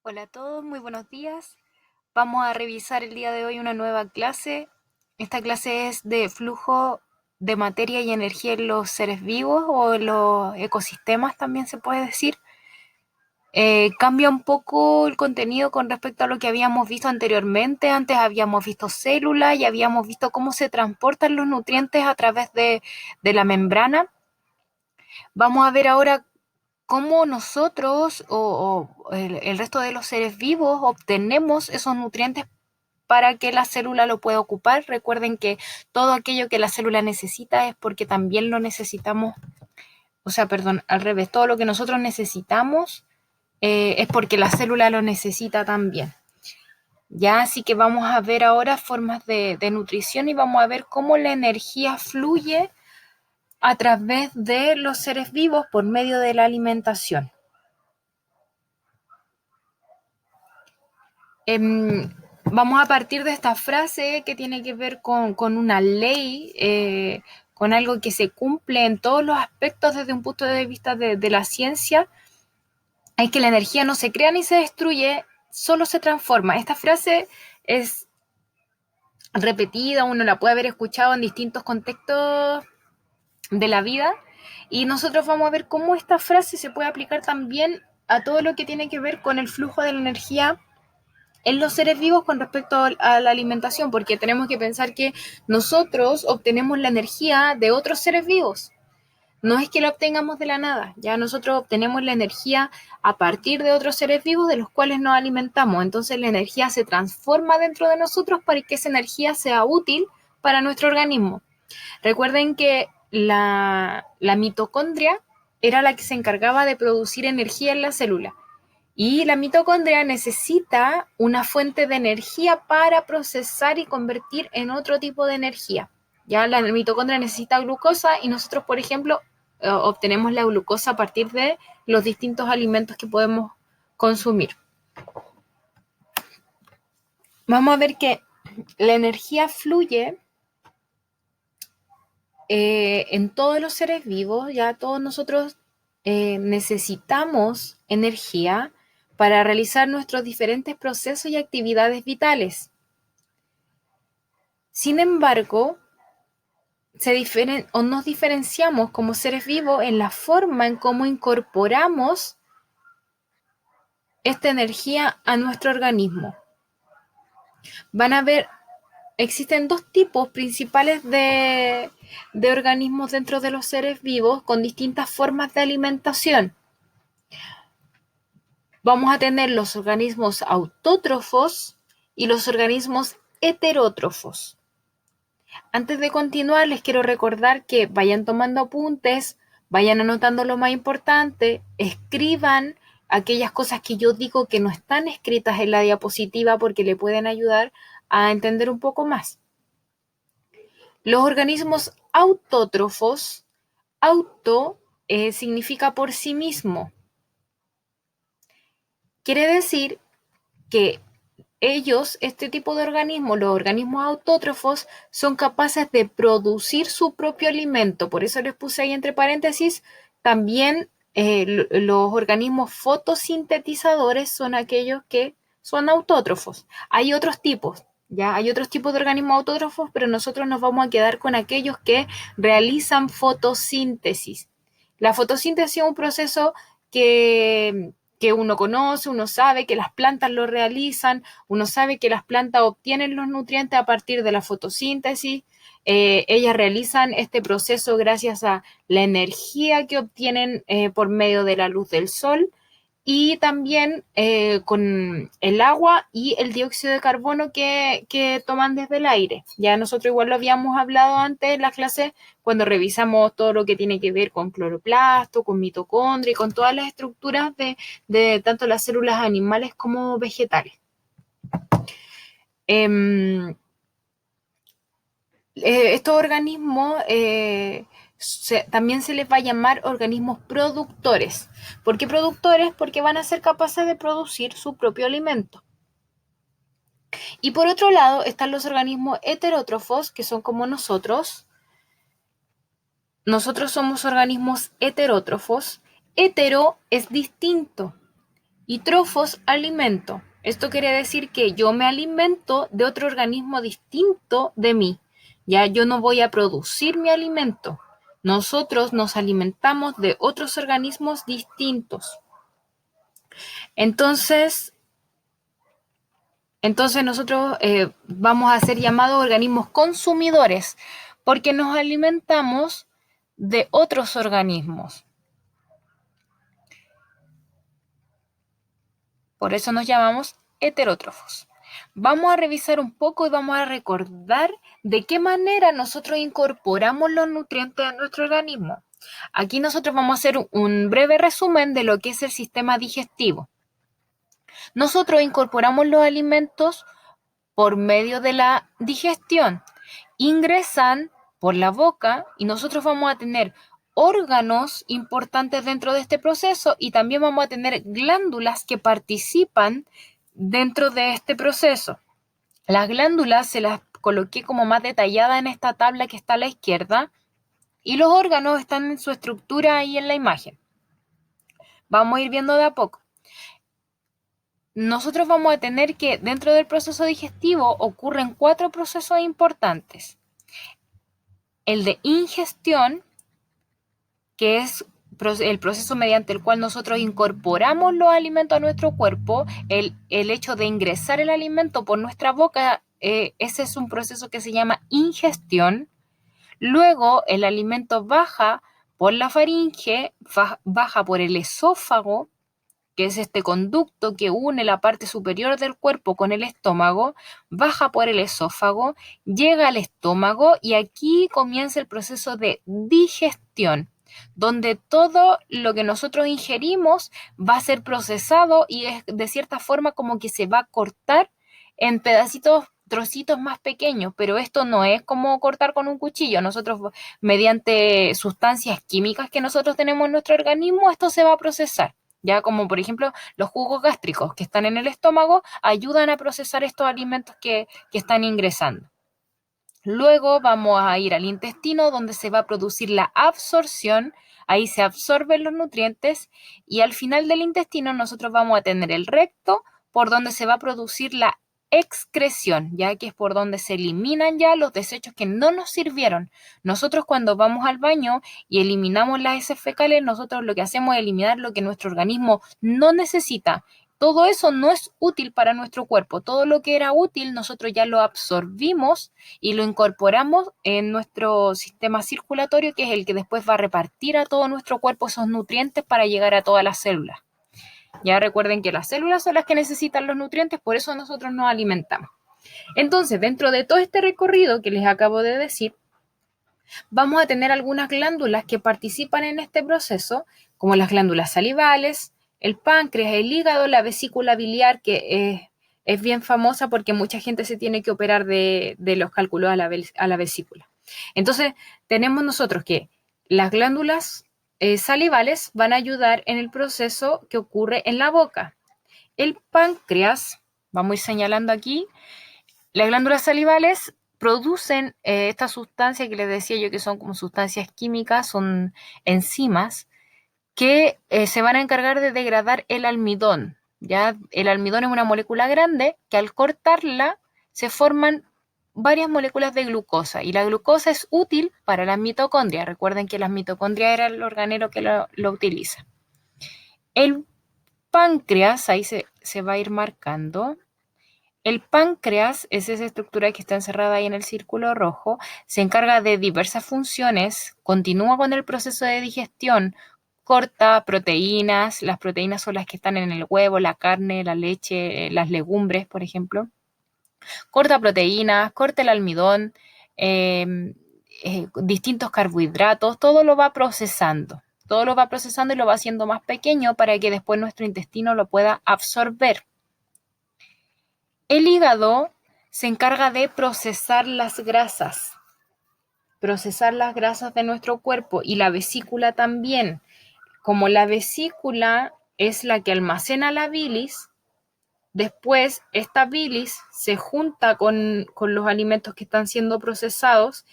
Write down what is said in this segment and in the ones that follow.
Hola a todos, muy buenos días. Vamos a revisar el día de hoy una nueva clase. Esta clase es de flujo de materia y energía en los seres vivos o en los ecosistemas, también se puede decir. Cambia un poco el contenido con respecto a lo que habíamos visto anteriormente. Antes habíamos visto células y habíamos visto cómo se transportan los nutrientes a través de la membrana. Vamos a ver ahora cómo nosotros o el resto de los seres vivos obtenemos esos nutrientes para que la célula lo pueda ocupar. Recuerden que todo aquello que la célula necesita es porque también lo necesitamos, o sea, perdón, al revés, todo lo que nosotros necesitamos es porque la célula lo necesita también. Ya, así que vamos a ver ahora formas de nutrición y vamos a ver cómo la energía fluye a través de los seres vivos por medio de la alimentación. Vamos a partir de esta frase que tiene que ver con una ley, con algo que se cumple en todos los aspectos desde un punto de vista de la ciencia, es que la energía no se crea ni se destruye, solo se transforma. Esta frase es repetida, uno la puede haber escuchado en distintos contextos de la vida y nosotros vamos a ver cómo esta frase se puede aplicar también a todo lo que tiene que ver con el flujo de la energía en los seres vivos con respecto a la alimentación, porque tenemos que pensar que nosotros obtenemos la energía de otros seres vivos. No es que la obtengamos de la nada, ya nosotros obtenemos la energía a partir de otros seres vivos de los cuales nos alimentamos. Entonces la energía se transforma dentro de nosotros para que esa energía sea útil para nuestro organismo. Recuerden que la mitocondria era la que se encargaba de producir energía en la célula. Y la mitocondria necesita una fuente de energía para procesar y convertir en otro tipo de energía. Ya la mitocondria necesita glucosa y nosotros, por ejemplo, obtenemos la glucosa a partir de los distintos alimentos que podemos consumir. Vamos a ver que la energía fluye en todos los seres vivos, ya todos nosotros necesitamos energía para realizar nuestros diferentes procesos y actividades vitales. Sin embargo, nos diferenciamos como seres vivos en la forma en cómo incorporamos esta energía a nuestro organismo. Van a ver, existen dos tipos principales de organismos dentro de los seres vivos con distintas formas de alimentación. Vamos a tener los organismos autótrofos y los organismos heterótrofos. Antes de continuar, les quiero recordar que vayan tomando apuntes, vayan anotando lo más importante, escriban aquellas cosas que yo digo que no están escritas en la diapositiva porque le pueden ayudar a entender un poco más. Los organismos autótrofos, auto significa por sí mismo. Quiere decir que ellos, este tipo de organismos, los organismos autótrofos, son capaces de producir su propio alimento. Por eso les puse ahí entre paréntesis, también los organismos fotosintetizadores son aquellos que son autótrofos. Hay otros tipos, ya hay otros tipos de organismos autótrofos, pero nosotros nos vamos a quedar con aquellos que realizan fotosíntesis. La fotosíntesis es un proceso que uno conoce, uno sabe que las plantas lo realizan, uno sabe que las plantas obtienen los nutrientes a partir de la fotosíntesis. Ellas realizan este proceso gracias a la energía que obtienen por medio de la luz del sol y también con el agua y el dióxido de carbono que toman desde el aire. Ya nosotros igual lo habíamos hablado antes en la clase cuando revisamos todo lo que tiene que ver con cloroplasto, con mitocondria y con todas las estructuras de tanto las células animales como vegetales. Estos organismos también se les va a llamar organismos productores. ¿Por qué productores? Porque van a ser capaces de producir su propio alimento. Y por otro lado están los organismos heterótrofos, que son como nosotros. Nosotros somos organismos heterótrofos. Hetero es distinto. y trofos, alimento. Esto quiere decir que yo me alimento de otro organismo distinto de mí. Ya yo no voy a producir mi alimento. Nosotros nos alimentamos de otros organismos distintos. Entonces, nosotros vamos a ser llamados organismos consumidores porque nos alimentamos de otros organismos. Por eso nos llamamos heterótrofos. Vamos a revisar un poco y vamos a recordar de qué manera nosotros incorporamos los nutrientes a nuestro organismo. Aquí nosotros vamos a hacer un breve resumen de lo que es el sistema digestivo. Nosotros incorporamos los alimentos por medio de la digestión. Ingresan por la boca y nosotros vamos a tener órganos importantes dentro de este proceso y también vamos a tener glándulas que participan dentro de este proceso. Las glándulas se las coloqué como más detallada en esta tabla que está a la izquierda y los órganos están en su estructura ahí en la imagen. Vamos a ir viendo de a poco. Nosotros vamos a tener que dentro del proceso digestivo ocurren 4 procesos importantes. El de ingestión, que es el proceso mediante el cual nosotros incorporamos los alimentos a nuestro cuerpo, el hecho de ingresar el alimento por nuestra boca, ese es un proceso que se llama ingestión. Luego el alimento baja por la faringe, baja por el esófago, que es este conducto que une la parte superior del cuerpo con el estómago, baja por el esófago, llega al estómago y aquí comienza el proceso de digestión, donde todo lo que nosotros ingerimos va a ser procesado y es de cierta forma como que se va a cortar en pedacitos, trocitos más pequeños, pero esto no es como cortar con un cuchillo. Nosotros, mediante sustancias químicas que nosotros tenemos en nuestro organismo, esto se va a procesar. Ya como por ejemplo los jugos gástricos que están en el estómago ayudan a procesar estos alimentos que están ingresando. Luego vamos a ir al intestino donde se va a producir la absorción, ahí se absorben los nutrientes y al final del intestino nosotros vamos a tener el recto por donde se va a producir la excreción, ya que es por donde se eliminan ya los desechos que no nos sirvieron. Nosotros cuando vamos al baño y eliminamos las heces fecales, nosotros lo que hacemos es eliminar lo que nuestro organismo no necesita. Todo eso no es útil para nuestro cuerpo. Todo lo que era útil nosotros ya lo absorbimos y lo incorporamos en nuestro sistema circulatorio, que es el que después va a repartir a todo nuestro cuerpo esos nutrientes para llegar a todas las células. Ya recuerden que las células son las que necesitan los nutrientes, por eso nosotros nos alimentamos. Entonces, dentro de todo este recorrido que les acabo de decir, vamos a tener algunas glándulas que participan en este proceso, como las glándulas salivales, el páncreas, el hígado, la vesícula biliar, que es bien famosa porque mucha gente se tiene que operar de los cálculos a la vesícula. Entonces, tenemos nosotros que las glándulas salivales van a ayudar en el proceso que ocurre en la boca. El páncreas, vamos a ir señalando aquí, las glándulas salivales producen esta sustancia que les decía yo que son como sustancias químicas, son enzimas que se van a encargar de degradar el almidón. ¿Ya? El almidón es una molécula grande que al cortarla se forman varias moléculas de glucosa y la glucosa es útil para las mitocondrias. Recuerden que las mitocondrias era el organelo que lo utiliza. El páncreas, ahí se va a ir marcando. El páncreas es esa estructura que está encerrada ahí en el círculo rojo, se encarga de diversas funciones, continúa con el proceso de digestión, corta proteínas, las proteínas son las que están en el huevo, la carne, la leche, las legumbres, por ejemplo. Corta proteínas, corta el almidón, distintos carbohidratos, todo lo va procesando. Todo lo va procesando y lo va haciendo más pequeño para que después nuestro intestino lo pueda absorber. El hígado se encarga de procesar las grasas de nuestro cuerpo y la vesícula también. Como la vesícula es la que almacena la bilis, después esta bilis se junta con los alimentos que están siendo procesados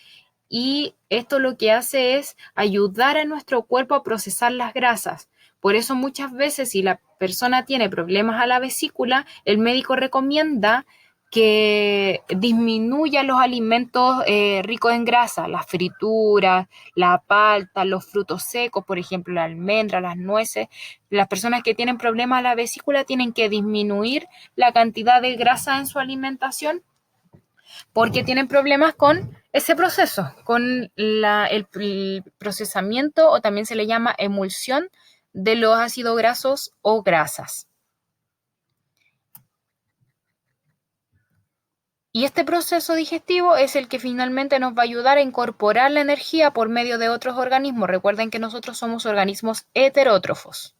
y esto lo que hace es ayudar a nuestro cuerpo a procesar las grasas. Por eso muchas veces si la persona tiene problemas a la vesícula, el médico recomienda que disminuya los alimentos ricos en grasa, las frituras, la palta, los frutos secos, por ejemplo, la almendra, las nueces. Las personas que tienen problemas a la vesícula tienen que disminuir la cantidad de grasa en su alimentación porque tienen problemas con ese proceso, con el procesamiento o también se le llama emulsión de los ácidos grasos o grasas. Y este proceso digestivo es el que finalmente nos va a ayudar a incorporar la energía por medio de otros organismos. Recuerden que nosotros somos organismos heterótrofos.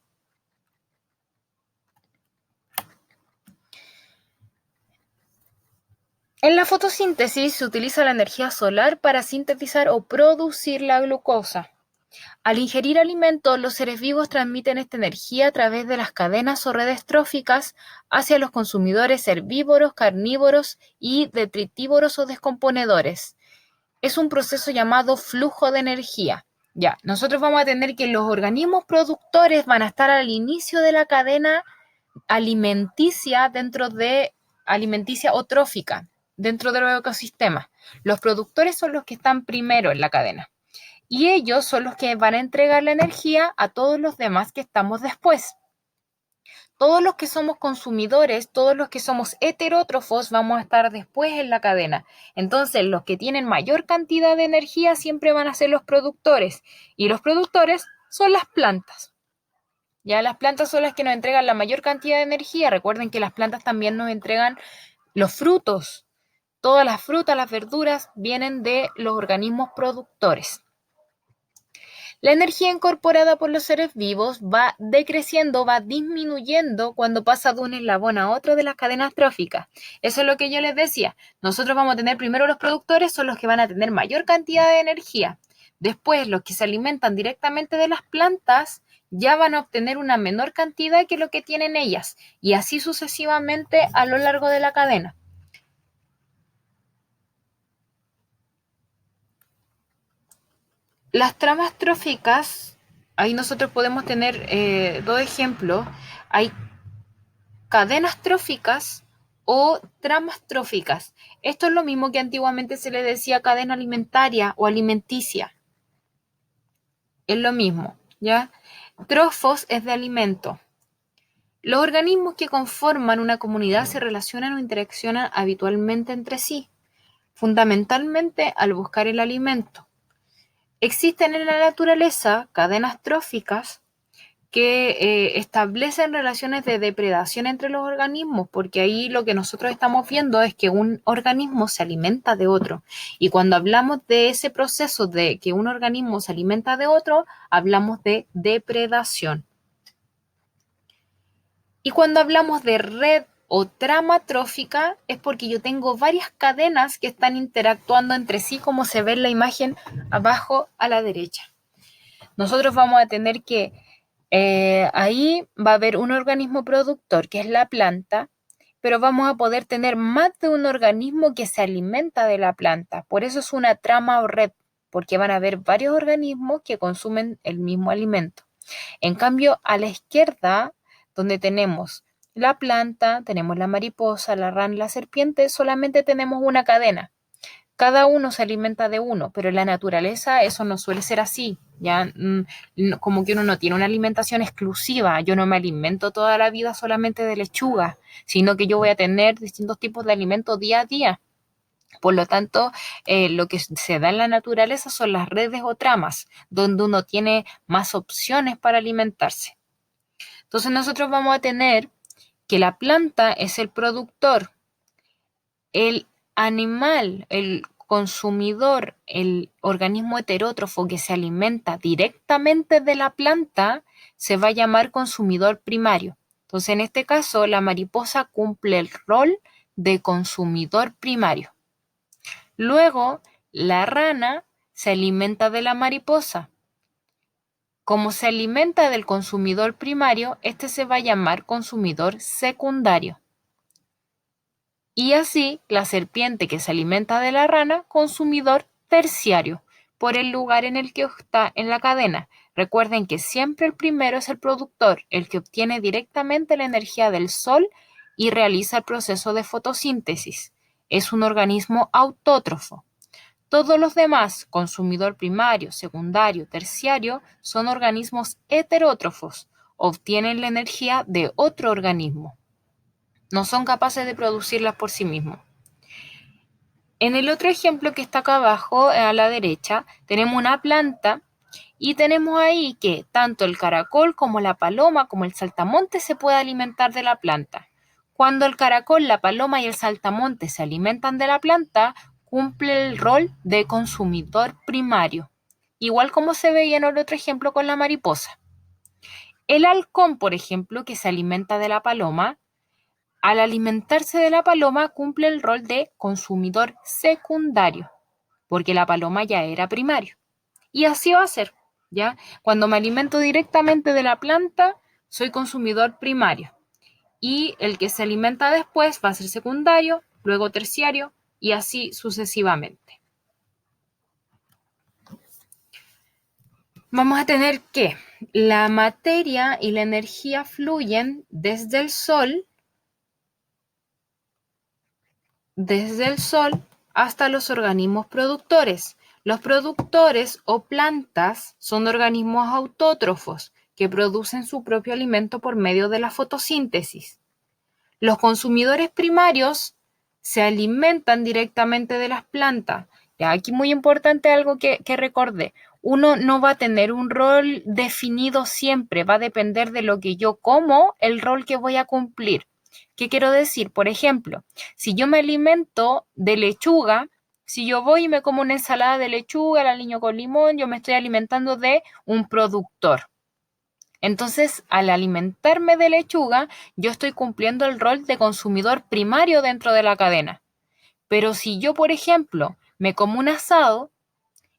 En la fotosíntesis se utiliza la energía solar para sintetizar o producir la glucosa. Al ingerir alimentos, los seres vivos transmiten esta energía a través de las cadenas o redes tróficas hacia los consumidores herbívoros, carnívoros y detritívoros o descomponedores. Es un proceso llamado flujo de energía. Ya, nosotros vamos a tener que los organismos productores van a estar al inicio de la cadena alimenticia alimenticia o trófica dentro de los ecosistemas. Los productores son los que están primero en la cadena. Y ellos son los que van a entregar la energía a todos los demás que estamos después. Todos los que somos consumidores, todos los que somos heterótrofos, vamos a estar después en la cadena. Entonces, los que tienen mayor cantidad de energía siempre van a ser los productores. Y los productores son las plantas. Ya las plantas son las que nos entregan la mayor cantidad de energía. Recuerden que las plantas también nos entregan los frutos. Todas las frutas, las verduras vienen de los organismos productores. La energía incorporada por los seres vivos va decreciendo, va disminuyendo cuando pasa de un eslabón a otro de las cadenas tróficas. Eso es lo que yo les decía. Nosotros vamos a tener primero los productores, son los que van a tener mayor cantidad de energía. Después, los que se alimentan directamente de las plantas ya van a obtener una menor cantidad que lo que tienen ellas. Y así sucesivamente a lo largo de la cadena. Las tramas tróficas, ahí nosotros podemos tener dos ejemplos. Hay cadenas tróficas o tramas tróficas. Esto es lo mismo que antiguamente se le decía cadena alimentaria o alimenticia. Es lo mismo, ¿ya? Trofos es de alimento. Los organismos que conforman una comunidad se relacionan o interaccionan habitualmente entre sí, fundamentalmente al buscar el alimento. Existen en la naturaleza cadenas tróficas que establecen relaciones de depredación entre los organismos, porque ahí lo que nosotros estamos viendo es que un organismo se alimenta de otro. Y cuando hablamos de ese proceso de que un organismo se alimenta de otro, hablamos de depredación. Y cuando hablamos de red o trama trófica, es porque yo tengo varias cadenas que están interactuando entre sí, como se ve en la imagen abajo a la derecha. Nosotros vamos a tener que ahí va a haber un organismo productor, que es la planta, pero vamos a poder tener más de un organismo que se alimenta de la planta. Por eso es una trama o red, porque van a haber varios organismos que consumen el mismo alimento. En cambio, a la izquierda, donde tenemos la planta, tenemos la mariposa, la rana, la serpiente, solamente tenemos una cadena. Cada uno se alimenta de uno, pero en la naturaleza eso no suele ser así. Ya como que uno no tiene una alimentación exclusiva. Yo no me alimento toda la vida solamente de lechuga, sino que yo voy a tener distintos tipos de alimentos día a día. Por lo tanto, lo que se da en la naturaleza son las redes o tramas, donde uno tiene más opciones para alimentarse. Entonces nosotros vamos a tener que la planta es el productor, el animal, el consumidor, el organismo heterótrofo que se alimenta directamente de la planta, se va a llamar consumidor primario. Entonces, en este caso, la mariposa cumple el rol de consumidor primario. Luego, la rana se alimenta de la mariposa. Como se alimenta del consumidor primario, este se va a llamar consumidor secundario. Y así, la serpiente que se alimenta de la rana, consumidor terciario. por el lugar en el que está en la cadena. Recuerden que siempre el primero es el productor, el que obtiene directamente la energía del sol y realiza el proceso de fotosíntesis. Es un organismo autótrofo. Todos los demás, consumidor primario, secundario, terciario, son organismos heterótrofos. Obtienen la energía de otro organismo. No son capaces de producirlas por sí mismos. En el otro ejemplo que está acá abajo, a la derecha, tenemos una planta y tenemos ahí que tanto el caracol como la paloma como el saltamonte se puede alimentar de la planta. Cuando el caracol, la paloma y el saltamonte se alimentan de la planta, cumple el rol de consumidor primario, igual como se veía en el otro ejemplo con la mariposa. El halcón, por ejemplo, que se alimenta de la paloma, al alimentarse de la paloma cumple el rol de consumidor secundario, porque la paloma ya era primario. Y así va a ser, ¿ya? Cuando me alimento directamente de la planta, soy consumidor primario. Y el que se alimenta después va a ser secundario, luego terciario y así sucesivamente. Vamos a tener que la materia y la energía fluyen desde el sol hasta los organismos productores. Los productores o plantas son organismos autótrofos que producen su propio alimento por medio de la fotosíntesis. Los consumidores primarios se alimentan directamente de las plantas. Ya, aquí muy importante algo que recordé. Uno no va a tener un rol definido siempre, va a depender de lo que yo como, el rol que voy a cumplir. ¿Qué quiero decir? Por ejemplo, si yo me alimento de lechuga, si yo voy y me como una ensalada de lechuga, la aliño con limón, yo me estoy alimentando de un productor. Entonces, al alimentarme de lechuga, yo estoy cumpliendo el rol de consumidor primario dentro de la cadena. Pero si yo, por ejemplo, me como un asado,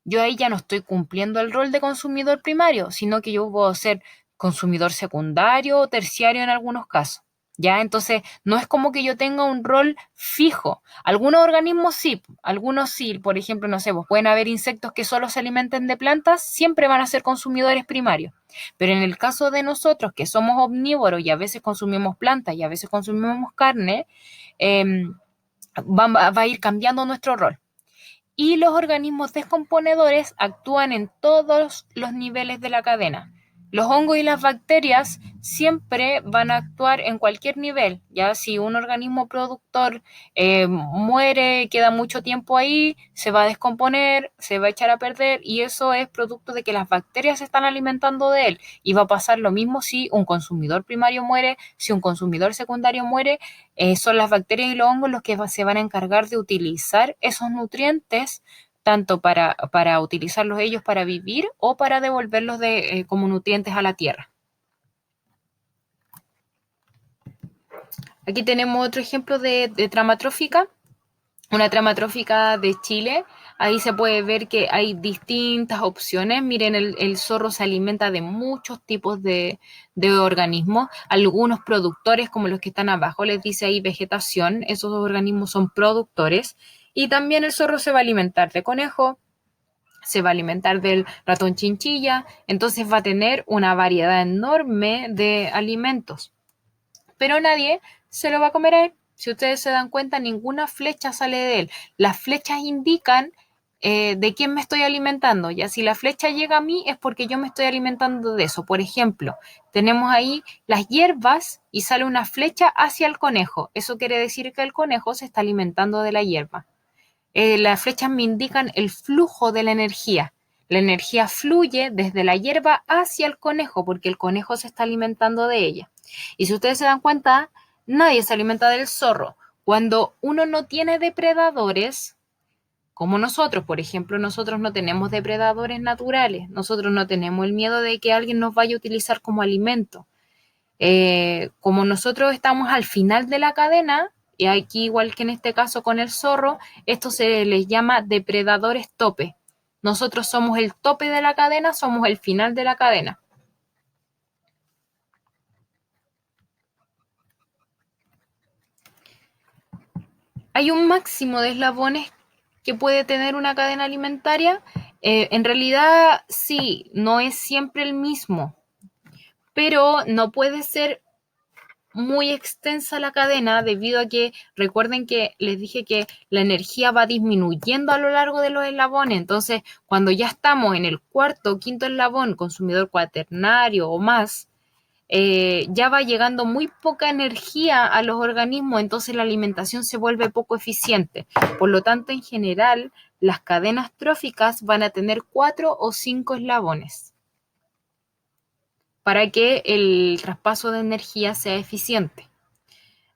yo ahí ya no estoy cumpliendo el rol de consumidor primario, sino que yo puedo ser consumidor secundario o terciario en algunos casos. ¿Ya? Entonces, no es como que yo tenga un rol fijo. Algunos organismos sí, algunos sí. Por ejemplo, no sé, pues pueden haber insectos que solo se alimenten de plantas, siempre van a ser consumidores primarios. Pero en el caso de nosotros, que somos omnívoros y a veces consumimos plantas y a veces consumimos carne, va a ir cambiando nuestro rol. Y los organismos descomponedores actúan en todos los niveles de la cadena. Los hongos y las bacterias siempre van a actuar en cualquier nivel, ya si un organismo productor muere, queda mucho tiempo ahí, se va a descomponer, se va a echar a perder y eso es producto de que las bacterias se están alimentando de él. Y va a pasar lo mismo si un consumidor primario muere, si un consumidor secundario muere, son las bacterias y los hongos los que se van a encargar de utilizar esos nutrientes tanto para utilizarlos ellos para vivir o para devolverlos como nutrientes a la tierra. Aquí tenemos otro ejemplo de trama trófica, una trama trófica de Chile. Ahí se puede ver que hay distintas opciones. Miren, el zorro se alimenta de muchos tipos de organismos. Algunos productores, como los que están abajo, les dice ahí vegetación. Esos organismos son productores. Y también el zorro se va a alimentar de conejo, se va a alimentar del ratón chinchilla. Entonces va a tener una variedad enorme de alimentos. Pero nadie se lo va a comer a él. Si ustedes se dan cuenta, ninguna flecha sale de él. Las flechas indican de quién me estoy alimentando. Ya si la flecha llega a mí es porque yo me estoy alimentando de eso. Por ejemplo, tenemos ahí las hierbas y sale una flecha hacia el conejo. Eso quiere decir que el conejo se está alimentando de la hierba. Las flechas me indican el flujo de la energía. La energía fluye desde la hierba hacia el conejo porque el conejo se está alimentando de ella. Y si ustedes se dan cuenta, nadie se alimenta del zorro. Cuando uno no tiene depredadores, como nosotros, por ejemplo, nosotros no tenemos depredadores naturales, nosotros no tenemos el miedo de que alguien nos vaya a utilizar como alimento. Como nosotros estamos al final de la cadena, y aquí igual que en este caso con el zorro, esto se les llama depredadores tope. Nosotros somos el tope de la cadena, somos el final de la cadena. Hay un máximo de eslabones que puede tener una cadena alimentaria En realidad, sí, no es siempre el mismo, pero no puede ser muy extensa la cadena debido a que recuerden que les dije que la energía va disminuyendo a lo largo de los eslabones. Entonces, cuando ya estamos en el cuarto o quinto eslabón, consumidor cuaternario o más, ya va llegando muy poca energía a los organismos, entonces la alimentación se vuelve poco eficiente. Por lo tanto, en general, las cadenas tróficas van a tener 4 o 5 eslabones para que el traspaso de energía sea eficiente.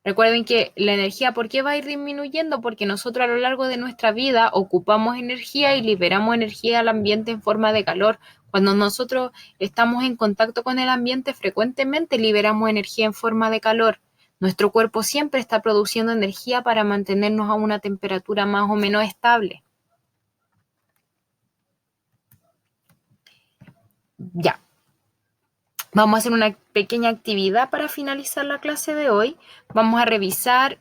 Recuerden que la energía, ¿por qué va a ir disminuyendo? Porque nosotros a lo largo de nuestra vida ocupamos energía y liberamos energía al ambiente en forma de calor. Cuando nosotros estamos en contacto con el ambiente, frecuentemente liberamos energía en forma de calor. Nuestro cuerpo siempre está produciendo energía para mantenernos a una temperatura más o menos estable. Ya. Vamos a hacer una pequeña actividad para finalizar la clase de hoy. Vamos a revisar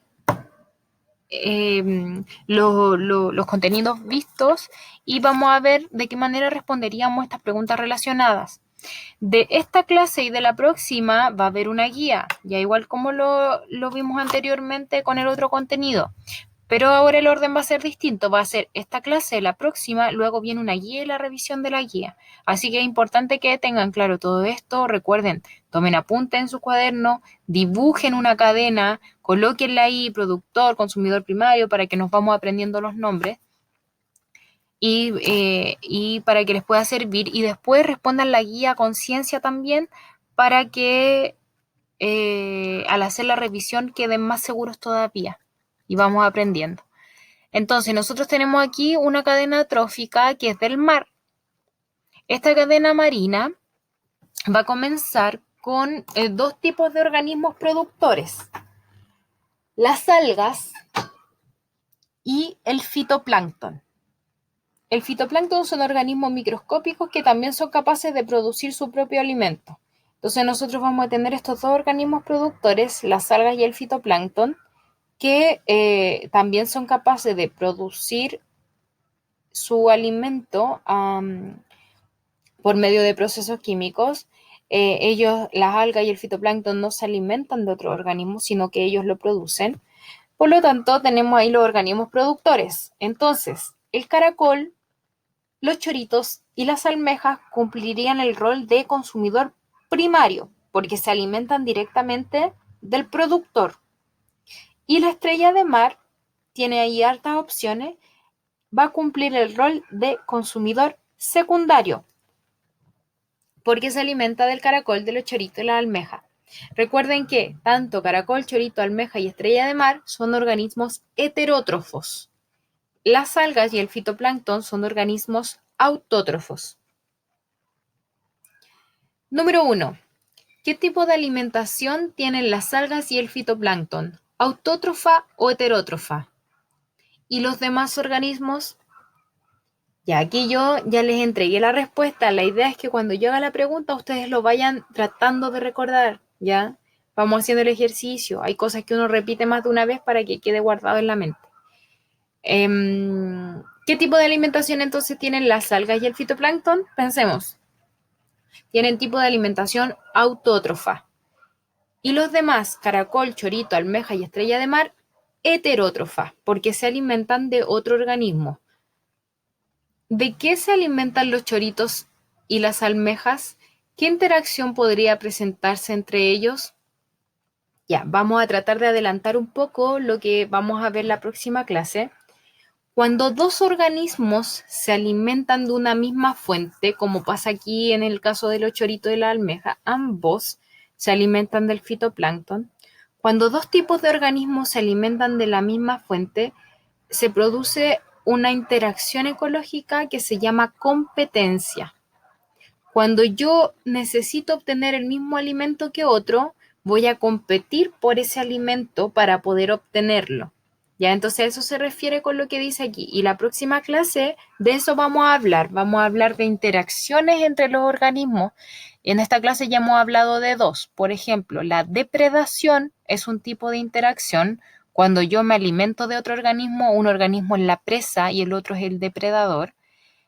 los contenidos vistos y vamos a ver de qué manera responderíamos estas preguntas relacionadas. De esta clase y de la próxima va a haber una guía, ya igual como lo vimos anteriormente con el otro contenido. Pero ahora el orden va a ser distinto, va a ser esta clase, la próxima, luego viene una guía y la revisión de la guía. Así que es importante que tengan claro todo esto, recuerden, tomen apunte en su cuaderno, dibujen una cadena, colóquenla ahí, productor, consumidor primario, para que nos vamos aprendiendo los nombres y para que les pueda servir. Y después respondan la guía a conciencia también para que al hacer la revisión queden más seguros todavía y vamos aprendiendo. Entonces, nosotros tenemos aquí una cadena trófica que es del mar. Esta cadena marina va a comenzar con dos tipos de organismos productores: las algas y el fitoplancton. El fitoplancton son organismos microscópicos que también son capaces de producir su propio alimento. Entonces nosotros vamos a tener estos dos organismos productores, las algas y el fitoplancton, que también son capaces de producir su alimento por medio de procesos químicos. Las algas y el fitoplancton no se alimentan de otros organismos, sino que ellos lo producen. Por lo tanto, tenemos ahí los organismos productores. Entonces, el caracol, los choritos y las almejas cumplirían el rol de consumidor primario, porque se alimentan directamente del productor. Y la estrella de mar tiene ahí hartas opciones, va a cumplir el rol de consumidor secundario, porque se alimenta del caracol, de los choritos y la almeja. Recuerden que tanto caracol, chorito, almeja y estrella de mar son organismos heterótrofos. Las algas y el fitoplancton son organismos autótrofos. Número 1. ¿Qué tipo de alimentación tienen las algas y el fitoplancton? ¿Autótrofa o heterótrofa? ¿Y los demás organismos? Ya aquí yo ya les entregué la respuesta. La idea es que cuando yo haga la pregunta ustedes lo vayan tratando de recordar, ¿ya? Vamos haciendo el ejercicio. Hay cosas que uno repite más de una vez para que quede guardado en la mente. ¿Qué tipo de alimentación entonces tienen las algas y el fitoplancton? Pensemos. Tienen tipo de alimentación autótrofa. Y los demás, caracol, chorito, almeja y estrella de mar, heterótrofa, porque se alimentan de otro organismo. ¿De qué se alimentan los choritos y las almejas? ¿Qué interacción podría presentarse entre ellos? Ya, vamos a tratar de adelantar un poco lo que vamos a ver la próxima clase. Cuando dos organismos se alimentan de una misma fuente, como pasa aquí en el caso de los choritos y la almeja, ambos se alimentan del fitoplancton. Cuando dos tipos de organismos se alimentan de la misma fuente, se produce una interacción ecológica que se llama competencia. Cuando yo necesito obtener el mismo alimento que otro, voy a competir por ese alimento para poder obtenerlo. Ya, entonces a eso se refiere con lo que dice aquí. Y la próxima clase de eso vamos a hablar. Vamos a hablar de interacciones entre los organismos. En esta clase ya hemos hablado de dos. Por ejemplo, la depredación es un tipo de interacción. Cuando yo me alimento de otro organismo, un organismo es la presa y el otro es el depredador.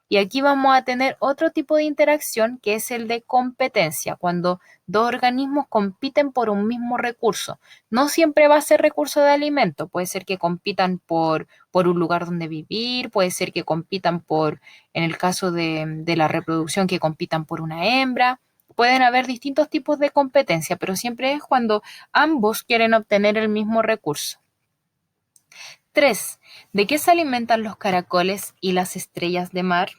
Y aquí vamos a tener otro tipo de interacción que es el de competencia, cuando dos organismos compiten por un mismo recurso. No siempre va a ser recurso de alimento, puede ser que compitan por un lugar donde vivir, puede ser que compitan por, en el caso de la reproducción, que compitan por una hembra. Pueden haber distintos tipos de competencia, pero siempre es cuando ambos quieren obtener el mismo recurso. 3. ¿De qué se alimentan los caracoles y las estrellas de mar?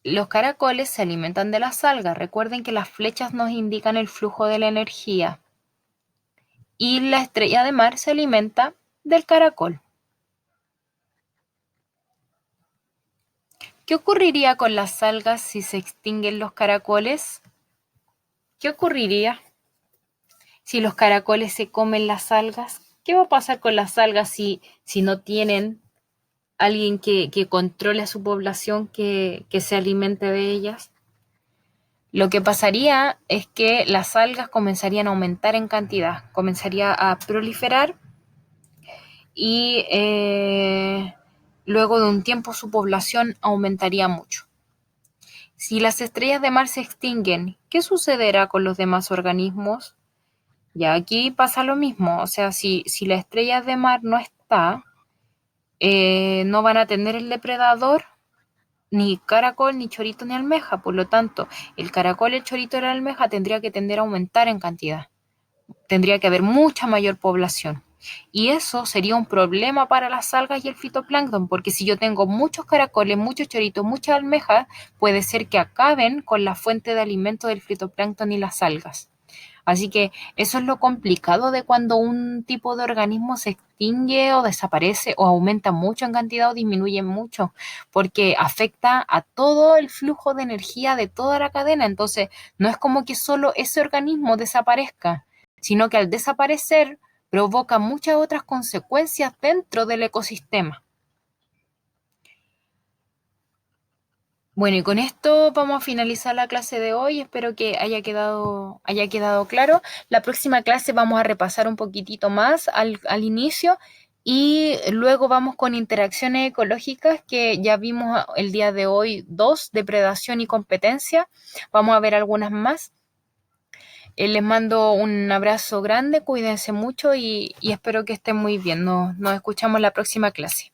Los caracoles se alimentan de las algas. Recuerden que las flechas nos indican el flujo de la energía. Y la estrella de mar se alimenta del caracol. ¿Qué ocurriría con las algas si se extinguen los caracoles? ¿Qué ocurriría si los caracoles se comen las algas? ¿Qué va a pasar con las algas si no tienen alguien que controle a su población, que se alimente de ellas? Lo que pasaría es que las algas comenzarían a aumentar en cantidad, comenzaría a proliferar y luego de un tiempo su población aumentaría mucho. Si las estrellas de mar se extinguen, ¿qué sucederá con los demás organismos? Ya aquí pasa lo mismo, o sea, si la estrella de mar no está, no van a tener el depredador, ni caracol, ni chorito, ni almeja. Por lo tanto, el caracol, el chorito y la almeja tendría que tender a aumentar en cantidad. Tendría que haber mucha mayor población. Y eso sería un problema para las algas y el fitoplancton, porque si yo tengo muchos caracoles, muchos choritos, muchas almejas, puede ser que acaben con la fuente de alimento del fitoplancton y las algas. Así que eso es lo complicado de cuando un tipo de organismo se extingue o desaparece o aumenta mucho en cantidad o disminuye mucho, porque afecta a todo el flujo de energía de toda la cadena. Entonces, no es como que solo ese organismo desaparezca, sino que al desaparecer provoca muchas otras consecuencias dentro del ecosistema. Bueno, y con esto vamos a finalizar la clase de hoy. Espero que haya quedado claro. La próxima clase vamos a repasar un poquitito más al inicio y luego vamos con interacciones ecológicas que ya vimos el día de hoy, dos, depredación y competencia. Vamos a ver algunas más. Les mando un abrazo grande, cuídense mucho y espero que estén muy bien. Nos escuchamos la próxima clase.